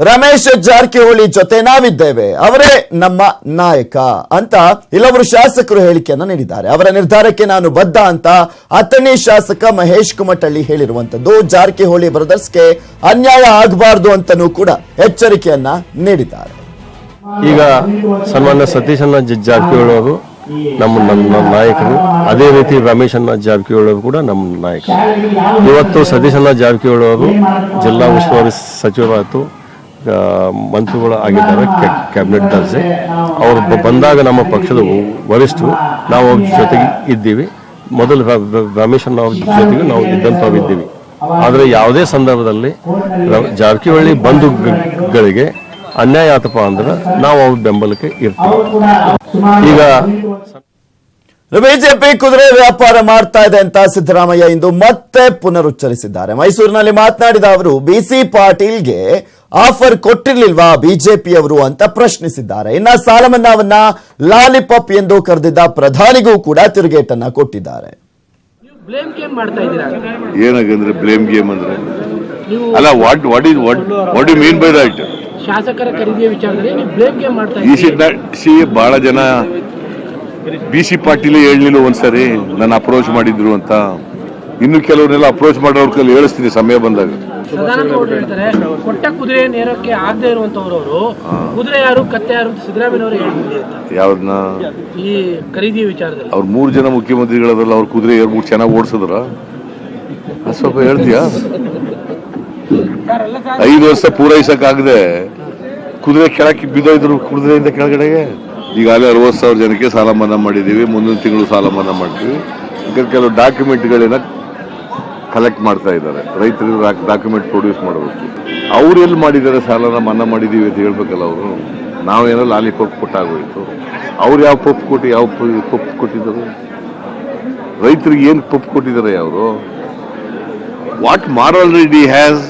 ರಮೇಶ್ ಜಾರಕಿಹೊಳಿ ಜೊತೆ ನಾವಿದ್ದೇವೆ, ಅವರೇ ನಮ್ಮ ನಾಯಕ ಅಂತ ಕೆಲವರು ಶಾಸಕರು ಹೇಳಿಕೆಯನ್ನ ನೀಡಿದ್ದಾರೆ. ಅವರ ನಿರ್ಧಾರಕ್ಕೆ ನಾನು ಬದ್ಧ ಅಂತ ಅಥಣಿ ಶಾಸಕ ಮಹೇಶ್ ಕುಮಟಳ್ಳಿ ಹೇಳಿರುವಂತದ್ದು. ಜಾರಕಿಹೊಳಿ ಬ್ರದರ್ಸ್ಗೆ ಅನ್ಯಾಯ ಆಗಬಾರದು ಅಂತನೂ ಕೂಡ ಎಚ್ಚರಿಕೆಯನ್ನ ನೀಡಿದ್ದಾರೆ. ಈಗ ಸನ್ಮಾನ್ಯ ಸತೀಶ್ ಜಾರಕಿಹೊಳಿ ಅವರು ನಮ್ಮ ನಾಯಕರು, ಅದೇ ರೀತಿ ರಮೇಶ್ ಜಾರಕಿಹೊಳಿ ಅವರು ಕೂಡ ನಮ್ಮ ನಾಯಕರು. ಇವತ್ತು ಸತೀಶ್ ಜಾರಕಿಹೊಳಿ ಅವರು ಜಿಲ್ಲಾ ಉಸ್ತುವಾರಿ ಸಚಿವರಾಯಿತು, ಮಂತ್ರಿಗಳು ಆಗಿದ್ದಾರೆ, ಕ್ಯಾಬಿನೆಟ್ ದರ್ಜೆ. ಅವರು ಬಂದಾಗ ನಮ್ಮ ಪಕ್ಷದ ವರಿಷ್ಠರು, ನಾವು ಅವ್ರ ಜೊತೆಗೆ ಇದ್ದೀವಿ. ಮೊದಲು ರಮೇಶ್ ಅವ್ರ ಜೊತೆಗೆ ನಾವು ಇದ್ದಂಥವಿದ್ದೀವಿ. ಆದರೆ ಯಾವುದೇ ಸಂದರ್ಭದಲ್ಲಿ ಜಾರಕಿಹೊಳಿ ಬಂಧುಗಳಿಗೆ ಅನ್ಯಾಯ ಆತಪ್ಪ ಅಂದ್ರೆ ನಾವು ಅವ್ರ ಬೆಂಬಲಕ್ಕೆ ಇರ್ತೀವಿ. ಈಗ ಬಿಜೆಪಿ ಕುದುರೆ ವ್ಯಾಪಾರ ಮಾಡ್ತಾ ಇದೆ ಅಂತ ಸಿದ್ದರಾಮಯ್ಯ ಇಂದು ಮತ್ತೆ ಪುನರುಚ್ಚರಿಸಿದ್ದಾರೆ. ಮೈಸೂರಿನಲ್ಲಿ ಮಾತನಾಡಿದ ಅವರು ಬಿಸಿ ಪಾಟೀಲ್ಗೆ ಆಫರ್ ಕೊಟ್ಟಿರ್ಲಿಲ್ವಾ ಬಿಜೆಪಿಯವರು ಅಂತ ಪ್ರಶ್ನಿಸಿದ್ದಾರೆ. ಇನ್ನ ಸಾಲ ಮನ್ನಾವನ್ನ ಲಾಲಿಪಾಪ್ ಎಂದು ಕರೆದಿದ್ದ ಪ್ರಧಾನಿಗೂ ಕೂಡ ತಿರುಗೇಟನ್ನ ಕೊಟ್ಟಿದ್ದಾರೆ. ಏನಾಗಂದ್ರೆ ಬ್ಲೇಮ್ ಗೇಮ್ ಅಂದ್ರೆ ಅಲ್ಲ, what you mean by that? ಶಾಸಕರ ಖರೀದಿಯ ವಿಚಾರದಲ್ಲಿ ಬ್ಲೇಮ್ ಗೇಮ್ ಮಾಡ್ತಾ ಇದ್ದೀರಿ. ಬಹಳ ಜನ ಬಿಸಿ ಪಾಟೀಲ್ ಹೇಳಲಿಲ್ಲ ಒಂದ್ಸರಿ ನನ್ನ ಅಪ್ರೋಚ್ ಮಾಡಿದ್ರು ಅಂತ. ಇನ್ನು ಕೆಲವರೆಲ್ಲ ಅಪ್ರೋಚ್ ಮಾಡೋರ್ ಕೈಲಿ ಹೇಳಿಸ್ತೀನಿ ಸಮಯ ಬಂದಾಗ. ಸದಾನಂದ ಹೇಳ್ತಾರೆ ಕೊಟ್ಟ ಕುದುರೆ ನೇರಕ್ಕೆ ಆಗದೆ ಇರುವಂತವ್ರವರು ಕುದುರೆ ಯಾರು ಕತ್ತೆ ಯಾರು ಅಂತ ಸಿದ್ದರಾಮಯ್ಯನವರು ಹೇಳಿದ್ರು. ಯಾವ್ದನ್ನ? ಈ ಖರೀದಿ ವಿಚಾರದಲ್ಲಿ ಅವ್ರು 3 ಜನ ಮುಖ್ಯಮಂತ್ರಿಗಳದ್ರಲ್ಲ, ಅವ್ರ ಕುದುರೆ ಏರ್ಬಿಟ್ಟು ಚೆನ್ನಾಗಿ ಓಡಿಸಿದ್ರ? ಸ್ವಲ್ಪ ಹೇಳ್ತೀಯಾ? 5 ವರ್ಷ ಪೂರೈಸಕ್ಕಾಗದೆ ಕುದುರೆ ಕೆಳಕ್ಕೆ ಬಿದ್ದೋಯ್ದ್ರು, ಕುದುರೆಯಿಂದ ಕೆಳಗಡೆಗೆ. ಈಗಾಗಲೇ 60,000 ಜನಕ್ಕೆ ಸಾಲ ಮನ್ನಾ ಮಾಡಿದ್ದೀವಿ. ಮುಂದಿನ ತಿಂಗಳು ಸಾಲ ಮನ್ನಾ ಮಾಡ್ತೀವಿ. ಕೆಲವು ಡಾಕ್ಯುಮೆಂಟ್ಗಳನ್ನ ಕಲೆಕ್ಟ್ ಮಾಡ್ತಾ ಇದ್ದಾರೆ. ರೈತರಿಗೆ ಡಾಕ್ಯುಮೆಂಟ್ ಪ್ರೊಡ್ಯೂಸ್ ಮಾಡಬೇಕು. ಅವ್ರು ಎಲ್ಲಿ ಮಾಡಿದ್ದಾರೆ ಸಾಲನ ಮನ್ನಾ ಮಾಡಿದ್ದೀವಿ ಅಂತ ಹೇಳ್ಬೇಕಲ್ಲ ಅವರು. ನಾವೇನೋ ಲಾಲಿಪಾಪ್ ಕೊಟ್ಟಾಗೋಯ್ತು. ಅವ್ರು ಯಾವ ಪಪ್ಪು ಕೊಟ್ಟು ಯಾವ ಪಪ್ಪು ಕೊಟ್ಟಿದ್ದಾರೆ? ರೈತರಿಗೆ ಏನು ಪಪ್ಪು ಕೊಟ್ಟಿದ್ದಾರೆ ಅವರು? What moral Reddy has